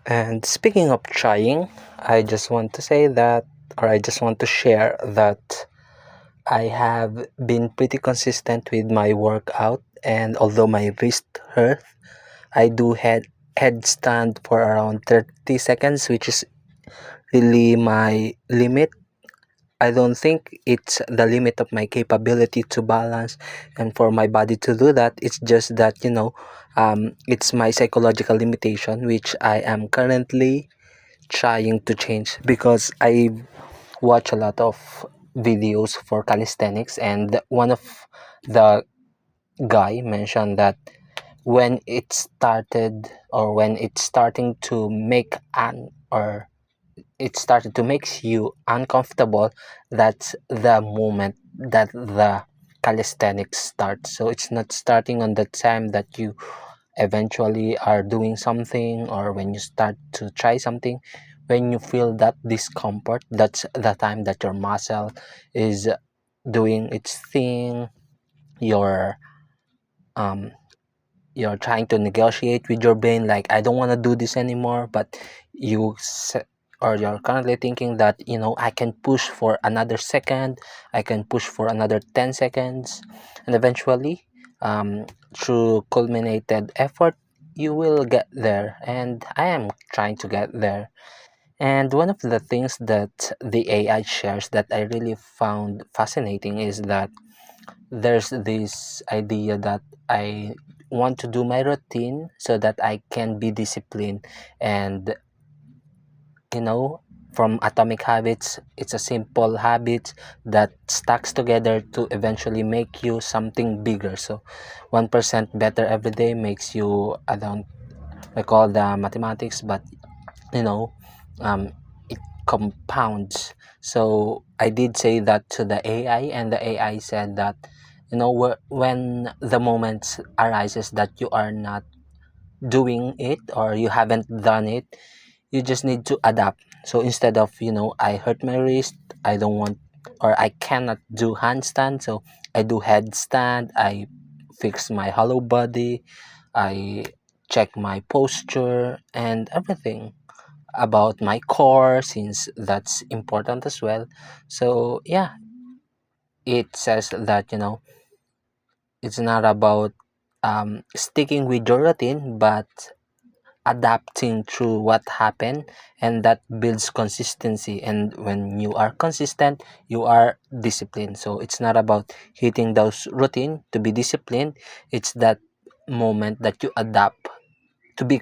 And speaking of trying, I just want to say that, or I just want to share that I have been pretty consistent with my workout, and although my wrist hurt, I do headstand for around 30 seconds, which is really my limit. I don't think it's the limit of my capability to balance and for my body to do that. It's just that, it's my psychological limitation, which I am currently trying to change because I watch a lot of videos for calisthenics, and one of the guy mentioned that when it started, or when it's starting to make an or it started to make you uncomfortable, that's the moment that the calisthenics starts. So it's not starting on the time that you eventually are doing something, or when you start to try something. When you feel that discomfort, that's the time that your muscle is doing its thing. You're um you're trying to negotiate with your brain, like, I don't want to do this anymore, but or you're currently thinking that, I can push for another second, I can push for another 10 seconds, and eventually, through culminated effort, you will get there, and I am trying to get there. And one of the things that the AI shares that I really found fascinating is that there's this idea that I want to do my routine so that I can be disciplined. And, you know, from Atomic Habits, it's a simple habit that stacks together to eventually make you something bigger. So 1% better every day makes you, I don't recall the mathematics, but, you know, um, it compounds. So I did say that to the AI, and the AI said that, when the moment arises that you are not doing it, or you haven't done it, you just need to adapt. So instead of, I hurt my wrist, I don't want, or I cannot do handstand, so I do headstand, I fix my hollow body, I check my posture and everything about my core, since that's important as well. So yeah, it says that, it's not about sticking with your routine, but adapting through what happened, and that builds consistency. And when you are consistent, you are disciplined. So it's not about hitting those routine to be disciplined, it's that moment that you adapt to be